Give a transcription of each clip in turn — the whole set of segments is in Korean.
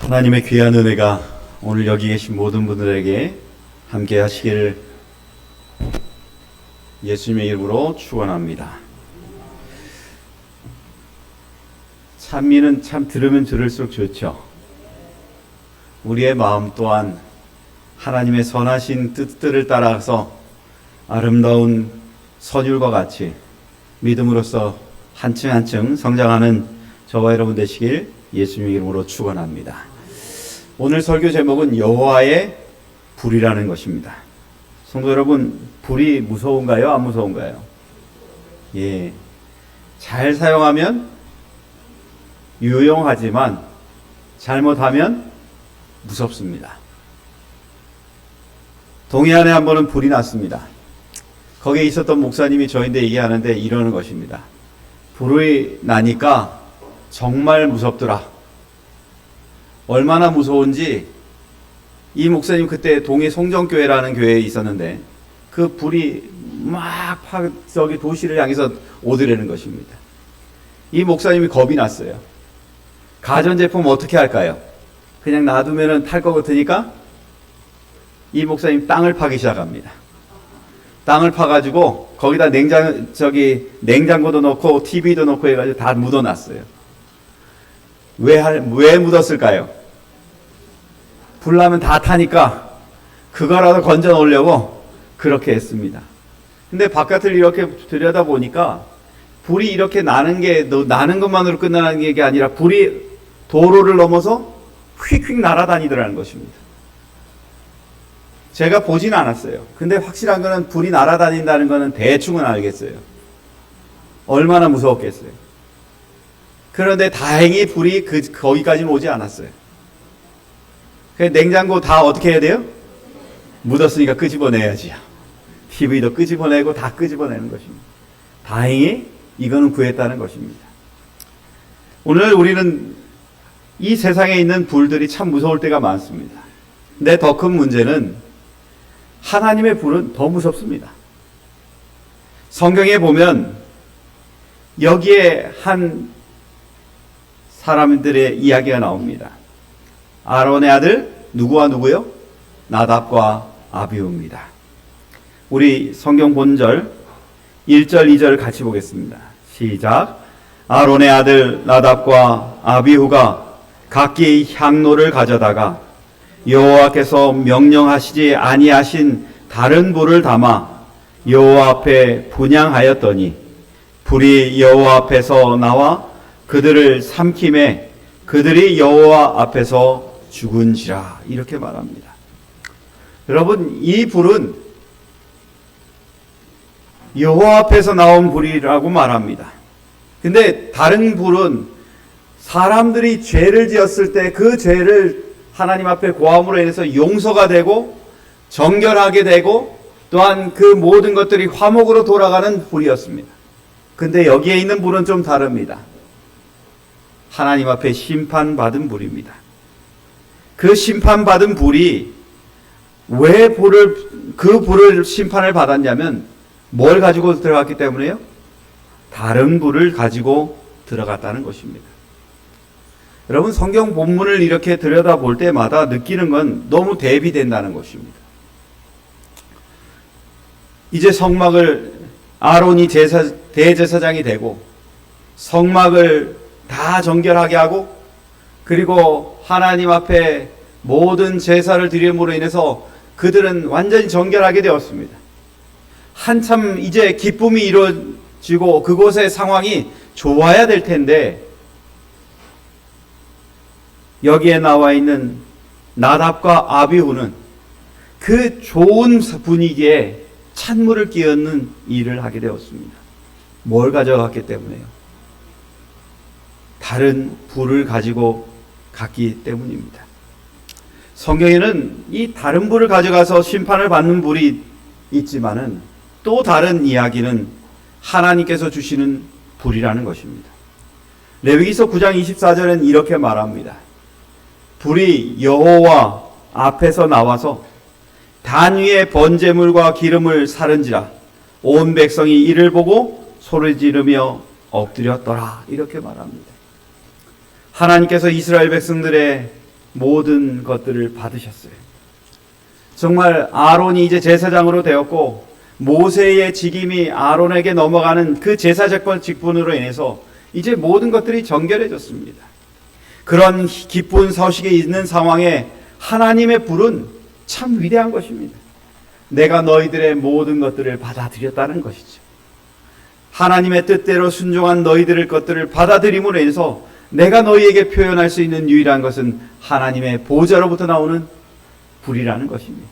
하나님의 귀한 은혜가 오늘 여기 계신 모든 분들에게 함께 하시기를 예수님의 이름으로 축원합니다. 찬미는 참 들으면 들을수록 좋죠. 우리의 마음 또한 하나님의 선하신 뜻들을 따라서 아름다운 선율과 같이 믿음으로써 한층 한층 성장하는 저와 여러분 되시길 예수님의 이름으로 축원합니다. 오늘 설교 제목은 여호와의 불이라는 것입니다. 성도 여러분, 불이 무서운가요? 안 무서운가요? 예, 잘 사용하면 유용하지만 잘못하면 무섭습니다. 동해안에 한 번은 불이 났습니다. 거기에 있었던 목사님이 저희한테 얘기하는데 이러는 것입니다. 불이 나니까 정말 무섭더라. 얼마나 무서운지 이 목사님 그때 동해 송정교회라는 교회에 있었는데 그 불이 막 저기 도시를 향해서 오더라는 것입니다. 이 목사님이 겁이 났어요. 가전제품 어떻게 할까요? 그냥 놔두면 탈 것 같으니까 이 목사님 땅을 파기 시작합니다. 땅을 파가지고 거기다 냉장고도 넣고 TV도 넣고 해가지고 다 묻어놨어요. 왜 묻었을까요? 불나면 다 타니까 그거라도 건져 놓으려고 그렇게 했습니다. 근데 바깥을 이렇게 들여다보니까 불이 이렇게 나는 것만으로 끝나는 게 아니라 불이 도로를 넘어서 휙휙 날아다니더라는 것입니다. 제가 보진 않았어요. 근데 확실한 거는 불이 날아다닌다는 거는 대충은 알겠어요. 얼마나 무서웠겠어요. 그런데 다행히 불이 거기까지는 오지 않았어요. 냉장고 다 어떻게 해야 돼요? 묻었으니까 끄집어내야지요. TV도 끄집어내고 다 끄집어내는 것입니다. 다행히 이거는 구했다는 것입니다. 오늘 우리는 이 세상에 있는 불들이 참 무서울 때가 많습니다. 근데 더 큰 문제는 하나님의 불은 더 무섭습니다. 성경에 보면 여기에 한 사람들의 이야기가 나옵니다. 아론의 아들 누구와 누구요? 나답과 아비후입니다. 우리 성경 본절 1절 2절 같이 보겠습니다. 시작. 아론의 아들 나답과 아비후가 각기 향로를 가져다가 여호와께서 명령하시지 아니하신 다른 불을 담아 여호와 앞에 분향하였더니 불이 여호와 앞에서 나와 그들을 삼킴에 그들이 여호와 앞에서 죽은지라 이렇게 말합니다. 여러분, 이 불은 여호와 앞에서 나온 불이라고 말합니다. 근데 다른 불은 사람들이 죄를 지었을 때 그 죄를 하나님 앞에 고함으로 인해서 용서가 되고 정결하게 되고 또한 그 모든 것들이 화목으로 돌아가는 불이었습니다. 근데 여기에 있는 불은 좀 다릅니다. 하나님 앞에 심판받은 불입니다. 그 심판받은 불이 왜 그 불을 심판을 받았냐면 뭘 가지고 들어갔기 때문에요? 다른 불을 가지고 들어갔다는 것입니다. 여러분, 성경 본문을 이렇게 들여다볼 때마다 느끼는 건 너무 대비된다는 것입니다. 이제 성막을 아론이 대제사장이 되고 성막을 다 정결하게 하고 그리고 하나님 앞에 모든 제사를 드림으로 인해서 그들은 완전히 정결하게 되었습니다. 한참 이제 기쁨이 이루어지고 그곳의 상황이 좋아야 될 텐데 여기에 나와 있는 나답과 아비후는 그 좋은 분위기에 찬물을 끼얹는 일을 하게 되었습니다. 뭘 가져갔기 때문에요? 다른 불을 가지고 갔기 때문입니다. 성경에는 이 다른 불을 가져가서 심판을 받는 불이 있지만은 또 다른 이야기는 하나님께서 주시는 불이라는 것입니다. 레위기서 9장 24절은 이렇게 말합니다. 불이 여호와 앞에서 나와서 단 위에 번제물과 기름을 사른지라 온 백성이 이를 보고 소리 지르며 엎드렸더라. 이렇게 말합니다. 하나님께서 이스라엘 백성들의 모든 것들을 받으셨어요. 정말 아론이 이제 제사장으로 되었고 모세의 직임이 아론에게 넘어가는 그 제사장 직분으로 인해서 이제 모든 것들이 정결해졌습니다. 그런 기쁜 소식이 있는 상황에 하나님의 불은 참 위대한 것입니다. 내가 너희들의 모든 것들을 받아들였다는 것이죠. 하나님의 뜻대로 순종한 너희들의 것들을 받아들임으로 인해서 내가 너희에게 표현할 수 있는 유일한 것은 하나님의 보좌로부터 나오는 불이라는 것입니다.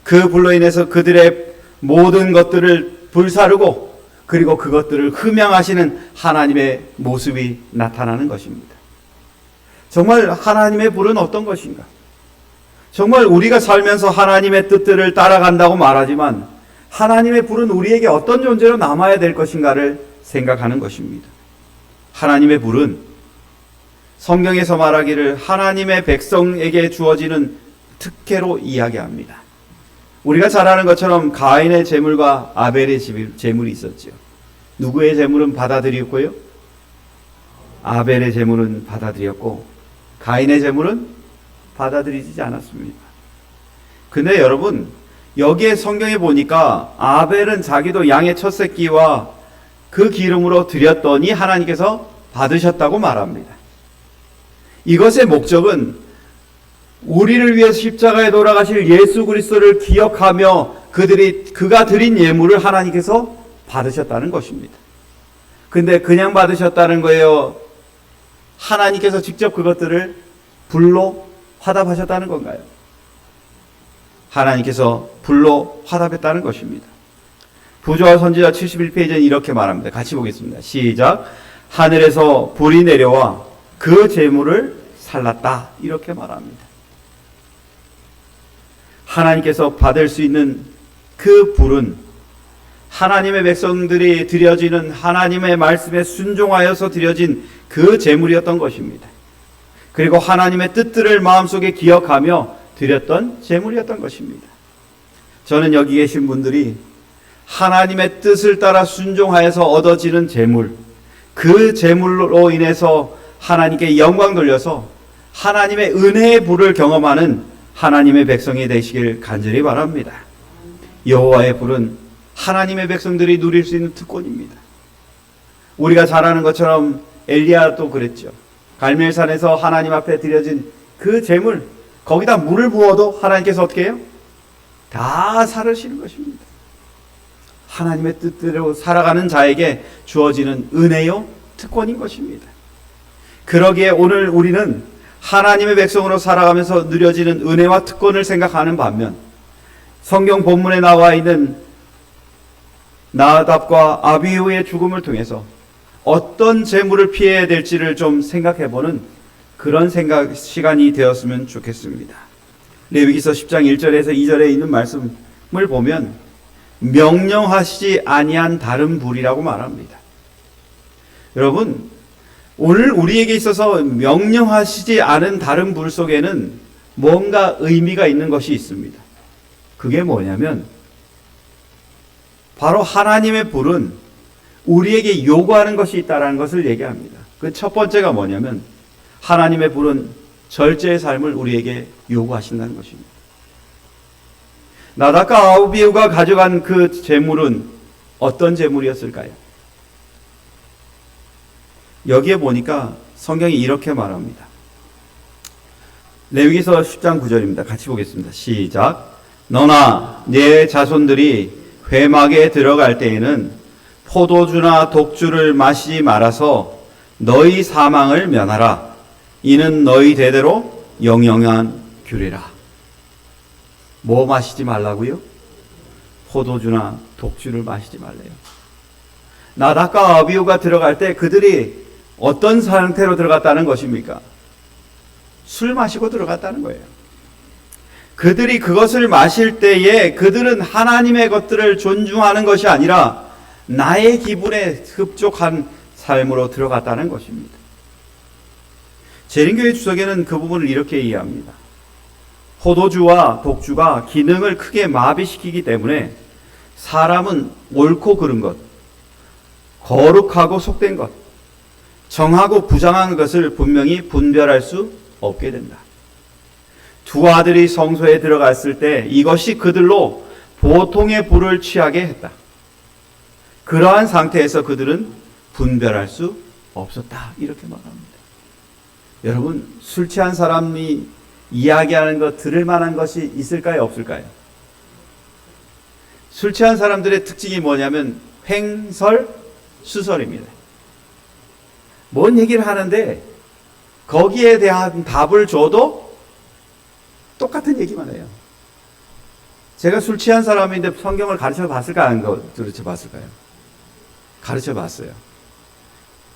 그 불로 인해서 그들의 모든 것들을 불사르고 그리고 그것들을 흠양하시는 하나님의 모습이 나타나는 것입니다. 정말 하나님의 불은 어떤 것인가? 정말 우리가 살면서 하나님의 뜻들을 따라간다고 말하지만 하나님의 불은 우리에게 어떤 존재로 남아야 될 것인가를 생각하는 것입니다. 하나님의 불은 성경에서 말하기를 하나님의 백성에게 주어지는 특혜로 이야기합니다. 우리가 잘 아는 것처럼 가인의 제물과 아벨의 제물이 있었죠. 누구의 제물은 받아들였고요? 아벨의 제물은 받아들였고 가인의 제물은 받아들이지 않았습니다. 근데 여러분 여기에 성경에 보니까 아벨은 자기도 양의 첫 새끼와 그 기름으로 드렸더니 하나님께서 받으셨다고 말합니다. 이것의 목적은 우리를 위해 십자가에 돌아가실 예수 그리스도를 기억하며 그가 드린 예물을 하나님께서 받으셨다는 것입니다. 근데 그냥 받으셨다는 거예요? 하나님께서 직접 그것들을 불로 화답하셨다는 건가요? 하나님께서 불로 화답했다는 것입니다. 부조와 선지자 71페이지는 이렇게 말합니다. 같이 보겠습니다. 시작. 하늘에서 불이 내려와 그 제물을 살랐다. 이렇게 말합니다. 하나님께서 받을 수 있는 그 불은 하나님의 백성들이 드려지는 하나님의 말씀에 순종하여서 드려진 그 제물이었던 것입니다. 그리고 하나님의 뜻들을 마음속에 기억하며 드렸던 제물이었던 것입니다. 저는 여기 계신 분들이 하나님의 뜻을 따라 순종하여서 얻어지는 제물, 그 제물로 인해서 하나님께 영광 돌려서 하나님의 은혜의 불을 경험하는 하나님의 백성이 되시길 간절히 바랍니다. 여호와의 불은 하나님의 백성들이 누릴 수 있는 특권입니다. 우리가 잘 아는 것처럼 엘리야도 그랬죠. 갈멜산에서 하나님 앞에 드려진 그 제물, 거기다 물을 부어도 하나님께서 어떻게 해요? 다 사르시는 것입니다. 하나님의 뜻대로 살아가는 자에게 주어지는 은혜요 특권인 것입니다. 그러기에 오늘 우리는 하나님의 백성으로 살아가면서 누려지는 은혜와 특권을 생각하는 반면 성경 본문에 나와 있는 나답과 아비후의 죽음을 통해서 어떤 재물을 피해야 될지를 좀 생각해보는 그런 시간이 되었으면 좋겠습니다. 레위기서 10장 1절에서 2절에 있는 말씀을 보면 명령하시지 아니한 다른 불이라고 말합니다. 여러분, 오늘 우리에게 있어서 명령하시지 않은 다른 불 속에는 뭔가 의미가 있는 것이 있습니다. 그게 뭐냐면 바로 하나님의 불은 우리에게 요구하는 것이 있다는 것을 얘기합니다. 그 첫 번째가 뭐냐면 하나님의 불은 절제의 삶을 우리에게 요구하신다는 것입니다. 나답과 아비후가 가져간 그 제물은 어떤 제물이었을까요? 여기에 보니까 성경이 이렇게 말합니다. 레위기서 10장 9절입니다. 같이 보겠습니다. 시작. 너나 네 자손들이 회막에 들어갈 때에는 포도주나 독주를 마시지 말아서 너희 사망을 면하라. 이는 너희 대대로 영영한 규례라. 뭐 마시지 말라고요? 포도주나 독주를 마시지 말래요. 나답과 아비후가 들어갈 때 그들이 어떤 상태로 들어갔다는 것입니까? 술 마시고 들어갔다는 거예요. 그들이 그것을 마실 때에 그들은 하나님의 것들을 존중하는 것이 아니라 나의 기분에 흡족한 삶으로 들어갔다는 것입니다. 재림교회 주석에는 그 부분을 이렇게 이해합니다. 포도주와 독주가 기능을 크게 마비시키기 때문에 사람은 옳고 그른 것, 거룩하고 속된 것, 정하고 부정한 것을 분명히 분별할 수 없게 된다. 두 아들이 성소에 들어갔을 때 이것이 그들로 보통의 불을 취하게 했다. 그러한 상태에서 그들은 분별할 수 없었다. 이렇게 말합니다. 여러분, 술 취한 사람이 이야기하는 것 들을 만한 것이 있을까요? 없을까요? 술 취한 사람들의 특징이 뭐냐면 횡설수설입니다. 뭔 얘기를 하는데 거기에 대한 답을 줘도 똑같은 얘기만 해요. 제가 술 취한 사람인데 성경을 가르쳐 봤을까? 안 가르쳐 봤을까요? 가르쳐 봤어요.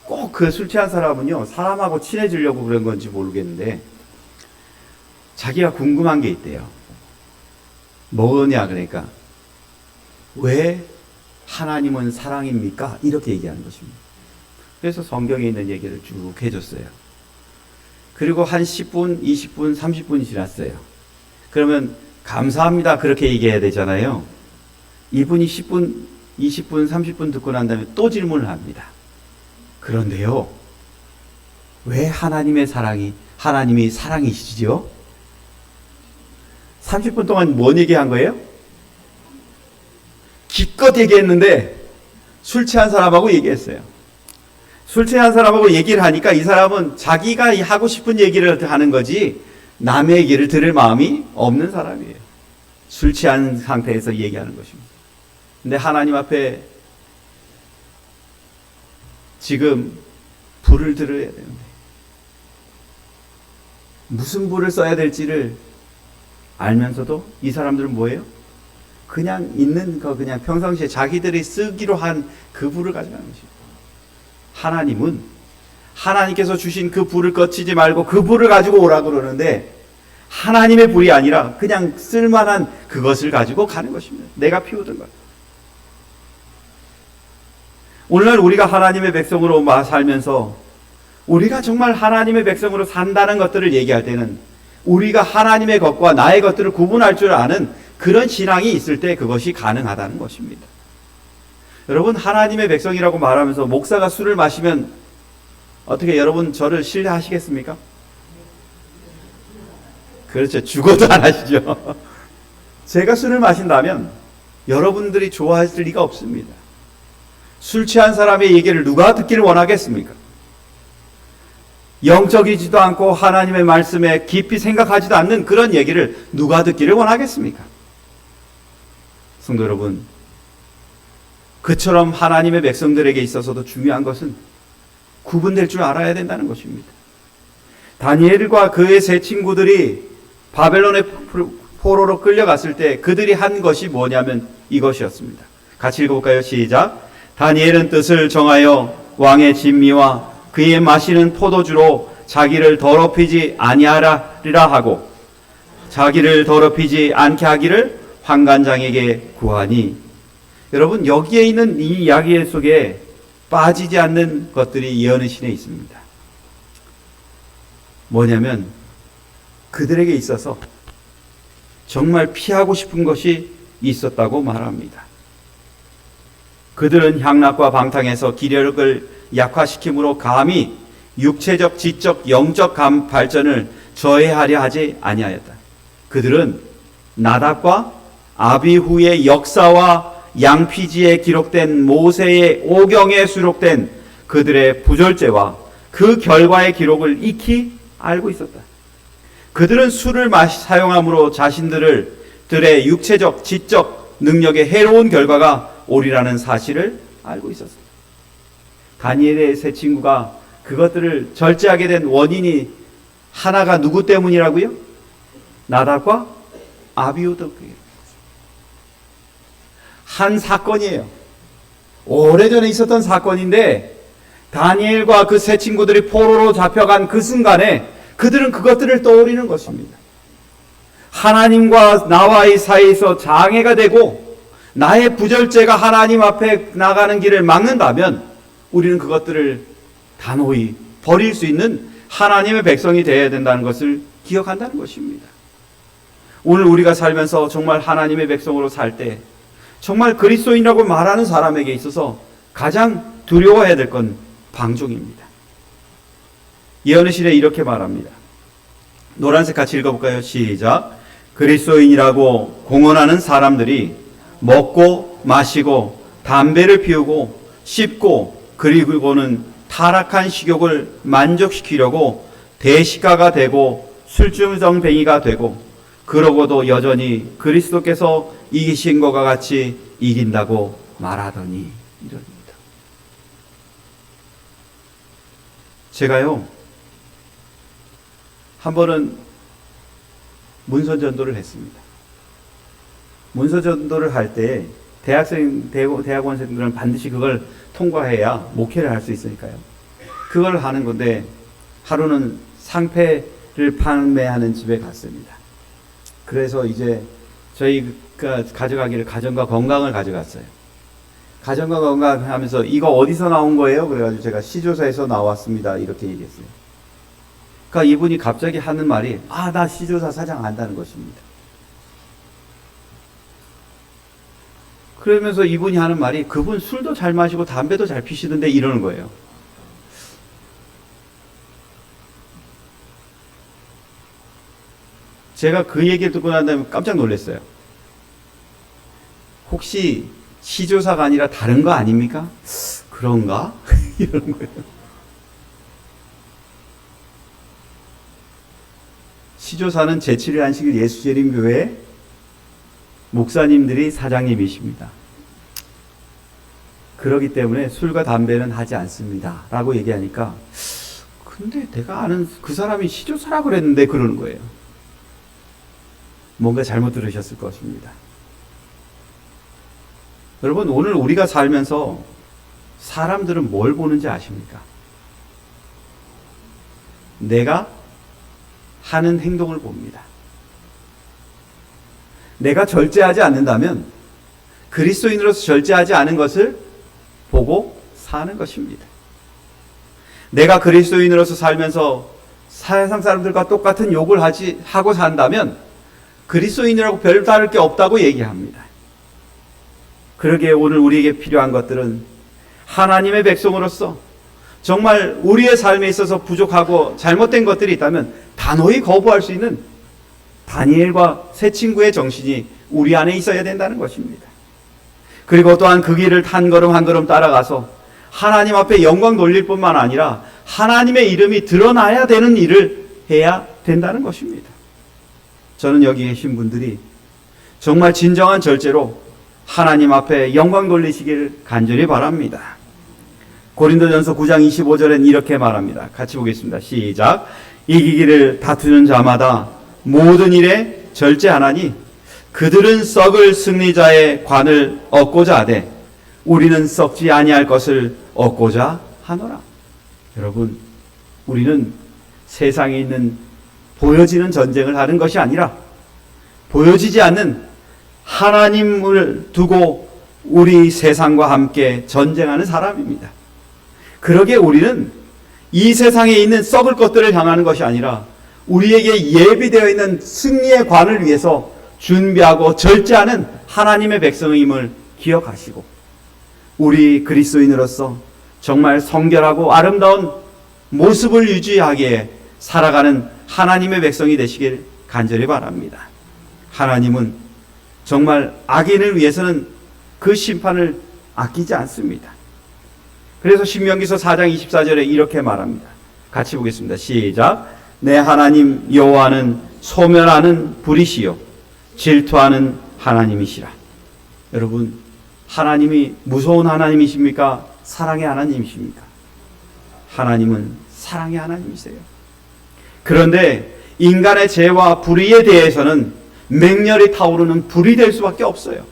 꼭 그 술 취한 사람은요, 사람하고 친해지려고 그런 건지 모르겠는데, 자기가 궁금한 게 있대요. 뭐냐, 그러니까. 왜 하나님은 사랑입니까? 이렇게 얘기하는 것입니다. 그래서 성경에 있는 얘기를 쭉 해줬어요. 그리고 한 10분, 20분, 30분이 지났어요. 그러면 감사합니다. 그렇게 얘기해야 되잖아요. 이분이 10분, 20분, 30분 듣고 난 다음에 또 질문을 합니다. 그런데요, 왜 하나님이 사랑이시죠? 30분 동안 뭔 얘기한 거예요? 기껏 얘기했는데 술 취한 사람하고 얘기했어요. 술 취한 사람하고 얘기를 하니까 이 사람은 자기가 하고 싶은 얘기를 하는 거지 남의 얘기를 들을 마음이 없는 사람이에요. 술 취한 상태에서 얘기하는 것입니다. 근데 하나님 앞에 지금 불을 들어야 되는데 무슨 불을 써야 될지를 알면서도 이 사람들은 뭐예요? 그냥 있는 거, 그냥 평상시에 자기들이 쓰기로 한 그 불을 가져가는 것입니다. 하나님은 하나님께서 주신 그 불을 꺼치지 말고 그 불을 가지고 오라고 그러는데 하나님의 불이 아니라 그냥 쓸만한 그것을 가지고 가는 것입니다. 내가 피우던 것. 오늘날 우리가 하나님의 백성으로 살면서 우리가 정말 하나님의 백성으로 산다는 것들을 얘기할 때는 우리가 하나님의 것과 나의 것들을 구분할 줄 아는 그런 신앙이 있을 때 그것이 가능하다는 것입니다. 여러분, 하나님의 백성이라고 말하면서 목사가 술을 마시면 어떻게 여러분 저를 신뢰하시겠습니까? 그렇죠. 죽어도 안 하시죠. 제가 술을 마신다면 여러분들이 좋아하실 리가 없습니다. 술 취한 사람의 얘기를 누가 듣기를 원하겠습니까? 영적이지도 않고 하나님의 말씀에 깊이 생각하지도 않는 그런 얘기를 누가 듣기를 원하겠습니까? 성도 여러분, 그처럼 하나님의 백성들에게 있어서도 중요한 것은 구분될 줄 알아야 된다는 것입니다. 다니엘과 그의 세 친구들이 바벨론의 포로로 끌려갔을 때 그들이 한 것이 뭐냐면 이것이었습니다. 같이 읽어볼까요? 시작. 다니엘은 뜻을 정하여 왕의 진미와 그의 마시는 포도주로 자기를 더럽히지 아니하리라 하고 자기를 더럽히지 않게 하기를 환관장에게 구하니. 여러분, 여기에 있는 이 이야기 속에 빠지지 않는 것들이 예언의 신에 있습니다. 뭐냐면 그들에게 있어서 정말 피하고 싶은 것이 있었다고 말합니다. 그들은 향락과 방탕에서 기력을 약화시킴으로 감히 육체적, 지적, 영적 발전을 저해하려 하지 아니하였다. 그들은 나답과 아비후의 역사와 양피지에 기록된 모세의 오경에 수록된 그들의 부절제와 그 결과의 기록을 익히 알고 있었다. 그들은 술을 사용함으로 자신들의 육체적, 지적 능력에 해로운 결과가 오리라는 사실을 알고 있었습니다. 다니엘의 세 친구가 그것들을 절제하게 된 원인이 하나가 누구 때문이라고요? 나답과 아비후 때문이에요. 한 사건이에요. 오래전에 있었던 사건인데 다니엘과 그 세 친구들이 포로로 잡혀간 그 순간에 그들은 그것들을 떠올리는 것입니다. 하나님과 나와의 사이에서 장애가 되고 나의 부절제가 하나님 앞에 나가는 길을 막는다면 우리는 그것들을 단호히 버릴 수 있는 하나님의 백성이 되어야 된다는 것을 기억한다는 것입니다. 오늘 우리가 살면서 정말 하나님의 백성으로 살 때 정말 그리스도인이라고 말하는 사람에게 있어서 가장 두려워해야 될 건 방종입니다. 예언의 시대에 이렇게 말합니다. 노란색 같이 읽어볼까요? 시작. 그리스도인이라고 공언하는 사람들이 먹고 마시고 담배를 피우고 씹고 그리고는 타락한 식욕을 만족시키려고 대식가가 되고 술주정뱅이가 되고 그러고도 여전히 그리스도께서 이기신 것과 같이 이긴다고 말하더니 이럽니다. 제가요 한 번은 문서 전도를 했습니다. 문서 전도를 할 때 대학원생들은 반드시 그걸 통과해야 목회를 할 수 있으니까요. 그걸 하는 건데 하루는 상패를 판매하는 집에 갔습니다. 그래서 이제 저희가 가져가기를 가정과 건강을 가져갔어요. 가정과 건강 하면서 이거 어디서 나온 거예요? 그래가지고 제가 시조사에서 나왔습니다. 이렇게 얘기했어요. 그러니까 이분이 갑자기 하는 말이 나 시조사 사장 안다는 것입니다. 그러면서 이분이 하는 말이 그분 술도 잘 마시고 담배도 잘 피시던데 이러는 거예요. 제가 그 얘기를 듣고 난 다음에 깜짝 놀랐어요. 혹시 시조사가 아니라 다른 거 아닙니까? 그런가? 이러는 거예요. 시조사는 제7일 안식일 예수재림교회 목사님들이 사장님이십니다. 그렇기 때문에 술과 담배는 하지 않습니다. 라고 얘기하니까 근데 내가 아는 그 사람이 시조사라고 그랬는데 그러는 거예요. 뭔가 잘못 들으셨을 것입니다. 여러분 오늘 우리가 살면서 사람들은 뭘 보는지 아십니까? 내가 하는 행동을 봅니다. 내가 절제하지 않는다면 그리스도인으로서 절제하지 않은 것을 보고 사는 것입니다. 내가 그리스도인으로서 살면서 세상 사람들과 똑같은 욕을 하고 산다면 그리스도인이라고 별다를 게 없다고 얘기합니다. 그러기에 오늘 우리에게 필요한 것들은 하나님의 백성으로서 정말 우리의 삶에 있어서 부족하고 잘못된 것들이 있다면 단호히 거부할 수 있는 다니엘과 세 친구의 정신이 우리 안에 있어야 된다는 것입니다. 그리고 또한 그 길을 한 걸음 한 걸음 따라가서 하나님 앞에 영광 돌릴 뿐만 아니라 하나님의 이름이 드러나야 되는 일을 해야 된다는 것입니다. 저는 여기 계신 분들이 정말 진정한 절제로 하나님 앞에 영광 돌리시길 간절히 바랍니다. 고린도전서 9장 25절엔 이렇게 말합니다. 같이 보겠습니다. 시작. 이기기를 다투는 자마다 모든 일에 절제하나니 그들은 썩을 승리자의 관을 얻고자 하되 우리는 썩지 아니할 것을 얻고자 하노라. 여러분, 우리는 세상에 있는 보여지는 전쟁을 하는 것이 아니라 보여지지 않는 하나님을 두고 우리 세상과 함께 전쟁하는 사람입니다. 그러기에 우리는 이 세상에 있는 썩을 것들을 향하는 것이 아니라 우리에게 예비되어 있는 승리의 관을 위해서 준비하고 절제하는 하나님의 백성임을 기억하시고 우리 그리스도인으로서 정말 성결하고 아름다운 모습을 유지하기에 살아가는 하나님의 백성이 되시길 간절히 바랍니다. 하나님은 정말 악인을 위해서는 그 심판을 아끼지 않습니다. 그래서 신명기서 4장 24절에 이렇게 말합니다. 같이 보겠습니다. 시작. 내 하나님 여호와는 소멸하는 불이시요 질투하는 하나님이시라. 여러분, 하나님이 무서운 하나님이십니까? 사랑의 하나님이십니까? 하나님은 사랑의 하나님이세요. 그런데 인간의 죄와 불의에 대해서는 맹렬히 타오르는 불이 될 수밖에 없어요.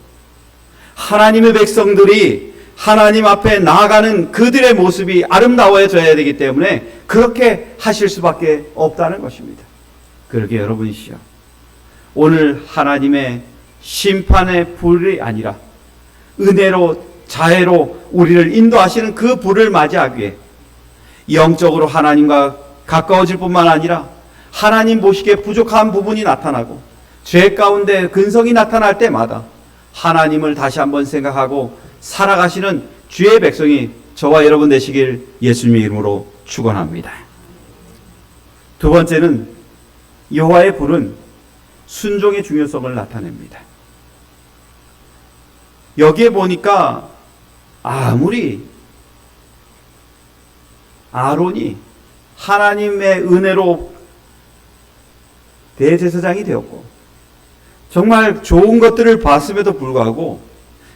하나님의 백성들이 하나님 앞에 나아가는 그들의 모습이 아름다워져야 되기 때문에 그렇게 하실 수밖에 없다는 것입니다. 그러게 여러분이시여, 오늘 하나님의 심판의 불이 아니라 은혜로 자애로 우리를 인도하시는 그 불을 맞이하기 위해 영적으로 하나님과 가까워질 뿐만 아니라 하나님 보시기에 부족한 부분이 나타나고 죄 가운데 근성이 나타날 때마다 하나님을 다시 한번 생각하고 살아가시는 주의 백성이 저와 여러분 되시길 예수님의 이름으로 축원합니다. 두 번째는 여호와의 불은 순종의 중요성을 나타냅니다. 여기에 보니까 아무리 아론이 하나님의 은혜로 대제사장이 되었고 정말 좋은 것들을 봤음에도 불구하고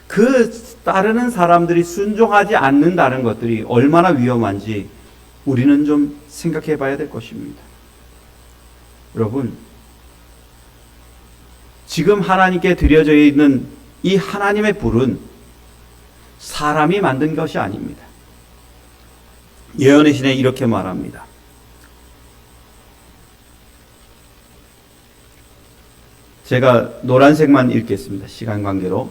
그 따르는 사람들이 순종하지 않는다는 것들이 얼마나 위험한지 우리는 좀 생각해 봐야 될 것입니다. 여러분, 지금 하나님께 드려져 있는 이 하나님의 불은 사람이 만든 것이 아닙니다. 예언의 신에 이렇게 말합니다. 제가 노란색만 읽겠습니다. 시간 관계로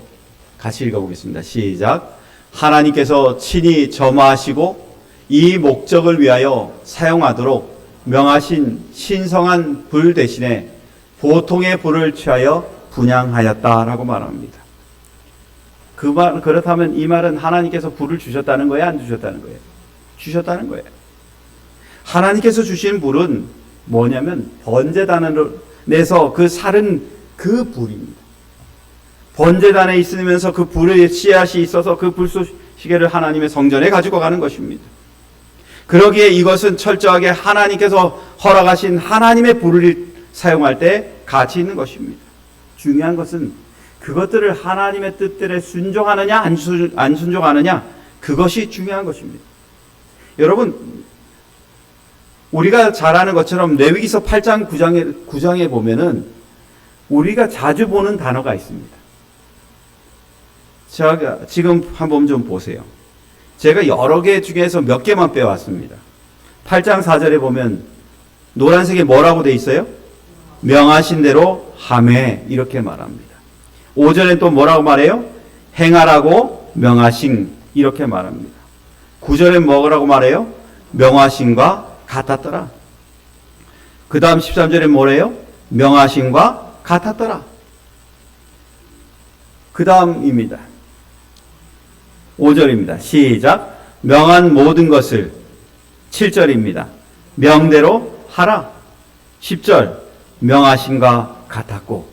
같이 읽어보겠습니다. 시작. 하나님께서 친히 점화하시고 이 목적을 위하여 사용하도록 명하신 신성한 불 대신에 보통의 불을 취하여 분향하였다라고 말합니다. 그렇다면 이 말은 하나님께서 불을 주셨다는 거예요? 안 주셨다는 거예요? 주셨다는 거예요. 하나님께서 주신 불은 뭐냐면 번제단에서 그 살은 그 불입니다. 번제단에 있으면서 그 불의 씨앗이 있어서 그 불쏘시개를 하나님의 성전에 가지고 가는 것입니다. 그러기에 이것은 철저하게 하나님께서 허락하신 하나님의 불을 사용할 때 가치 있는 것입니다. 중요한 것은 그것들을 하나님의 뜻들에 순종하느냐 안 순종하느냐, 그것이 중요한 것입니다. 여러분, 우리가 잘 아는 것처럼 레위기서 8장 9장에 보면은 우리가 자주 보는 단어가 있습니다. 제가 지금 한번 좀 보세요. 제가 여러 개 중에서 몇 개만 빼왔습니다. 8장 4절에 보면 노란색에 뭐라고 돼 있어요? 명하신 대로 하매, 이렇게 말합니다. 5절엔 또 뭐라고 말해요? 행하라고 명하신, 이렇게 말합니다. 9절엔 뭐라고 말해요? 명하신과 같았더라. 그 다음 13절엔 뭐래요? 명하신과 같았더라. 그 다음입니다. 5절입니다. 시작. 명한 모든 것을. 7절입니다. 명대로 하라. 10절. 명하신과 같았고.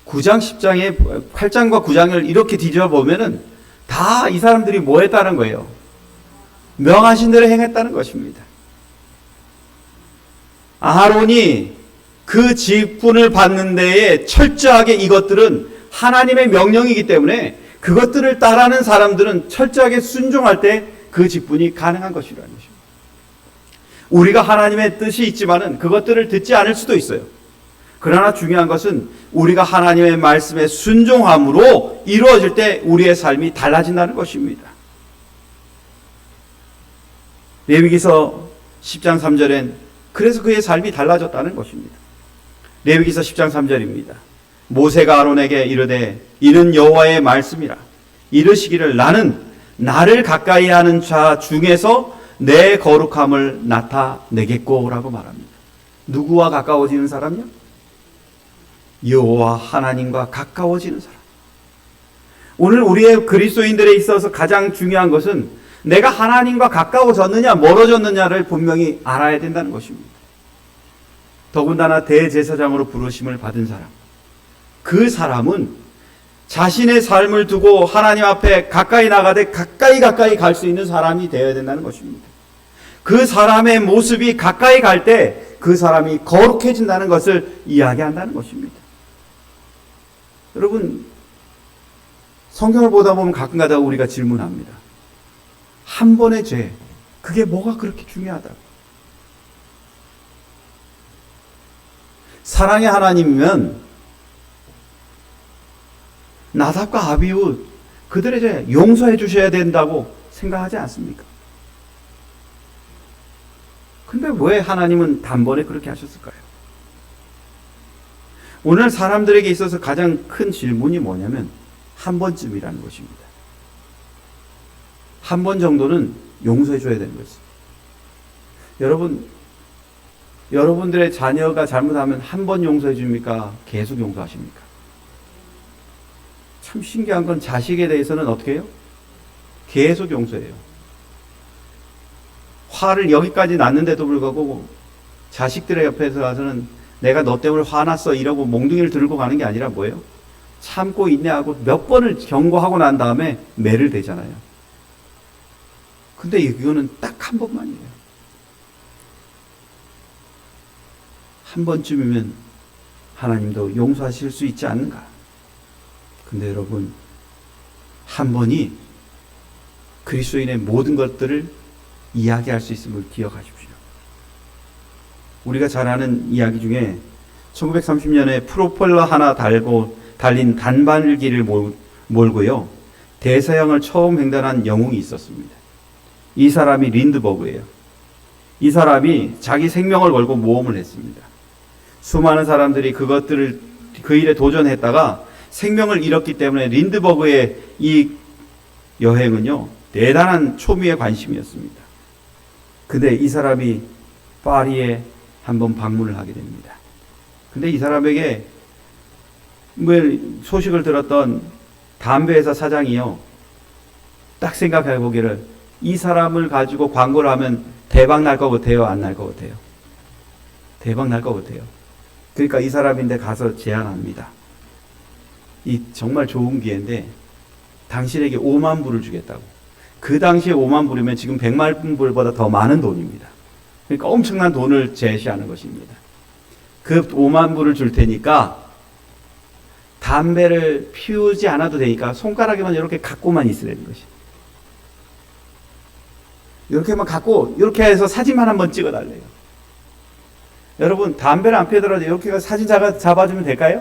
9장, 10장에 8장과 9장을 이렇게 뒤져보면은 다 이 사람들이 뭐 했다는 거예요? 명하신 대로 행했다는 것입니다. 아론이 그 직분을 받는 데에 철저하게 이것들은 하나님의 명령이기 때문에 그것들을 따르는 사람들은 철저하게 순종할 때 그 직분이 가능한 것이라는 것입니다. 우리가 하나님의 뜻이 있지만은 그것들을 듣지 않을 수도 있어요. 그러나 중요한 것은 우리가 하나님의 말씀에 순종함으로 이루어질 때 우리의 삶이 달라진다는 것입니다. 레위기서 10장 3절엔 그래서 그의 삶이 달라졌다는 것입니다. 레위기서 10장 3절입니다. 모세가 아론에게 이르되 이는 여호와의 말씀이라. 이르시기를 나는 나를 가까이 하는 자 중에서 내 거룩함을 나타내겠고 라고 말합니다. 누구와 가까워지는 사람이요? 여호와 하나님과 가까워지는 사람. 오늘 우리의 그리스도인들에 있어서 가장 중요한 것은 내가 하나님과 가까워졌느냐 멀어졌느냐를 분명히 알아야 된다는 것입니다. 더군다나 대제사장으로 부르심을 받은 사람, 그 사람은 자신의 삶을 두고 하나님 앞에 가까이 나가되 가까이 갈 수 있는 사람이 되어야 된다는 것입니다. 그 사람의 모습이 가까이 갈 때 그 사람이 거룩해진다는 것을 이야기한다는 것입니다. 여러분, 성경을 보다 보면 가끔가다 우리가 질문합니다. 한 번의 죄, 그게 뭐가 그렇게 중요하다고? 사랑의 하나님이면 나답과 아비후 그들의 죄 용서해 주셔야 된다고 생각하지 않습니까? 근데 왜 하나님은 단번에 그렇게 하셨을까요? 오늘 사람들에게 있어서 가장 큰 질문이 뭐냐면 한 번쯤이라는 것입니다. 한 번 정도는 용서해 줘야 되는 것입니다. 여러분들의 자녀가 잘못하면 한 번 용서해 줍니까? 계속 용서하십니까? 참 신기한 건 자식에 대해서는 어떻게 해요? 계속 용서해요. 화를 여기까지 났는데도 불구하고 자식들의 옆에서 가서는 내가 너 때문에 화났어 이러고 몽둥이를 들고 가는 게 아니라 뭐예요? 참고 인내하고 몇 번을 경고하고 난 다음에 매를 대잖아요. 근데 이거는 딱 한 번만이에요. 한 번쯤이면 하나님도 용서하실 수 있지 않는가? 근데 여러분, 한 번이 그리스도인의 모든 것들을 이야기할 수 있음을 기억하십시오. 우리가 잘 아는 이야기 중에 1930년에 프로펠러 하나 달린 단발기를 몰고요, 대서양을 처음 횡단한 영웅이 있었습니다. 이 사람이 린드버그예요. 이 사람이 자기 생명을 걸고 모험을 했습니다. 수많은 사람들이 그 일에 도전했다가 생명을 잃었기 때문에 린드버그의 이 여행은요, 대단한 초미의 관심이었습니다. 근데 이 사람이 파리에 한번 방문을 하게 됩니다. 근데 이 사람에게 소식을 들었던 담배회사 사장이요, 딱 생각해 보기를 이 사람을 가지고 광고를 하면 대박 날 것 같아요? 안 날 것 같아요? 대박 날 것 같아요. 그러니까 이 사람인데 가서 제안합니다. 이 정말 좋은 기회인데 당신에게 5만 불을 주겠다고. 그 당시에 5만 불이면 지금 100만 불보다 더 많은 돈입니다. 그러니까 엄청난 돈을 제시하는 것입니다. 그 5만 불을 줄 테니까 담배를 피우지 않아도 되니까 손가락에만 이렇게 갖고만 있으라는 것이. 이렇게만 갖고 이렇게 해서 사진만 한번 찍어달래요. 여러분, 담배를 안 피우더라도 이렇게 사진 잡아주면 될까요?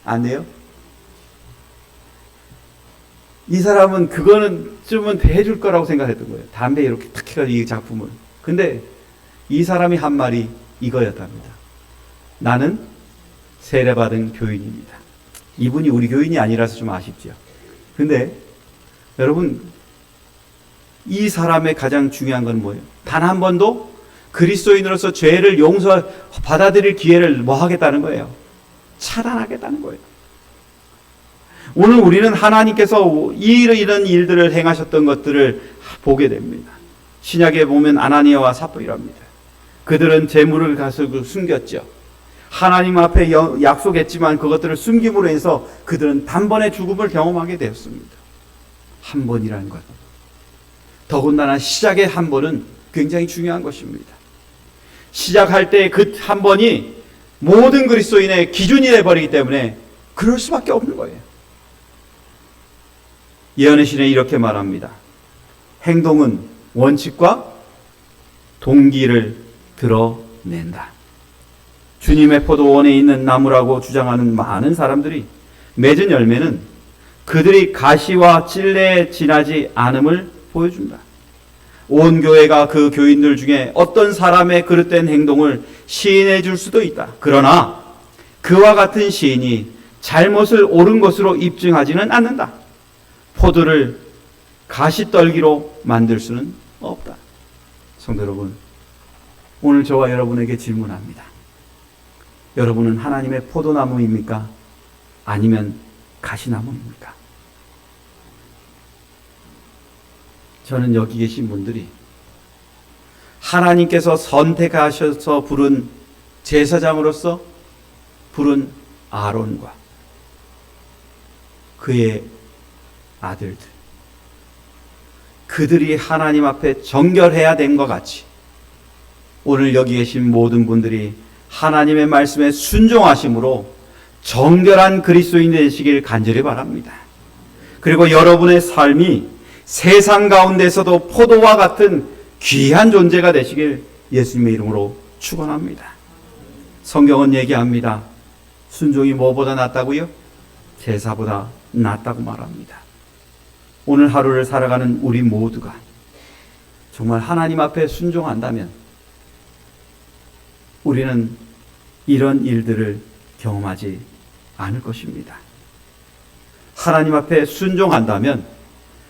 안 돼요? 이 사람은 그거는 좀은 해줄 거라고 생각했던 거예요. 담배 이렇게 탁 해가지고 이 작품을. 근데 이 사람이 한 말이 이거였답니다. 나는 세례받은 교인입니다. 이분이 우리 교인이 아니라서 좀 아쉽죠. 근데 여러분, 이 사람의 가장 중요한 건 뭐예요? 단 한 번도 그리스도인으로서 죄를 받아들일 기회를 뭐 하겠다는 거예요? 차단하겠다는 거예요. 오늘 우리는 하나님께서 이런 일들을 행하셨던 것들을 보게 됩니다. 신약에 보면 아나니아와 삽비라입니다. 그들은 재물을 가지고 숨겼죠. 하나님 앞에 약속했지만 그것들을 숨김으로 해서 그들은 단번에 죽음을 경험하게 되었습니다. 한 번이라는 것. 더군다나 시작의 한 번은 굉장히 중요한 것입니다. 시작할 때 그 한 번이 모든 그리스도인의 기준이 되어버리기 때문에 그럴 수밖에 없는 거예요. 예언의 신에 이렇게 말합니다. 행동은 원칙과 동기를 드러낸다. 주님의 포도원에 있는 나무라고 주장하는 많은 사람들이 맺은 열매는 그들이 가시와 찔레에 지나지 않음을 보여준다. 온 교회가 그 교인들 중에 어떤 사람의 그릇된 행동을 시인해 줄 수도 있다. 그러나 그와 같은 시인이 잘못을 옳은 것으로 입증하지는 않는다. 포도를 가시떨기로 만들 수는 없다. 성도 여러분, 오늘 저와 여러분에게 질문합니다. 여러분은 하나님의 포도나무입니까? 아니면 가시나무입니까? 저는 여기 계신 분들이 하나님께서 선택하셔서 부른 제사장으로서 부른 아론과 그의 아들들, 그들이 하나님 앞에 정결해야 된 것 같이 오늘 여기 계신 모든 분들이 하나님의 말씀에 순종하심으로 정결한 그리스도인 되시길 간절히 바랍니다. 그리고 여러분의 삶이 세상 가운데서도 포도와 같은 귀한 존재가 되시길 예수님의 이름으로 축원합니다. 성경은 얘기합니다. 순종이 뭐보다 낫다고요? 제사보다 낫다고 말합니다. 오늘 하루를 살아가는 우리 모두가 정말 하나님 앞에 순종한다면 우리는 이런 일들을 경험하지 않을 것입니다. 하나님 앞에 순종한다면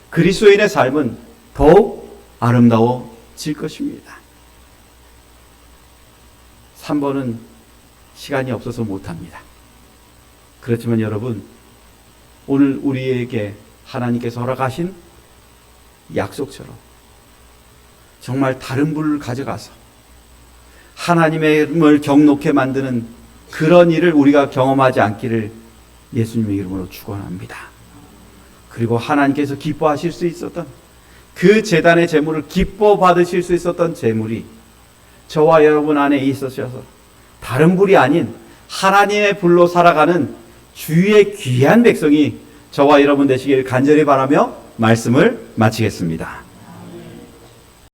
그리스도인의 삶은 더욱 아름다워질 것입니다. 3번은 시간이 없어서 못합니다. 그렇지만 여러분, 오늘 우리에게 하나님께서 허락하신 약속처럼 정말 다른 불을 가져가서 하나님을 경록해 만드는 그런 일을 우리가 경험하지 않기를 예수님의 이름으로 축원합니다. 그리고 하나님께서 기뻐하실 수 있었던 그 제단의 제물을 기뻐 받으실 수 있었던 제물이 저와 여러분 안에 있으셔서 다른 불이 아닌 하나님의 불로 살아가는 주의 귀한 백성이 저와 여러분 되시길 간절히 바라며 말씀을 마치겠습니다.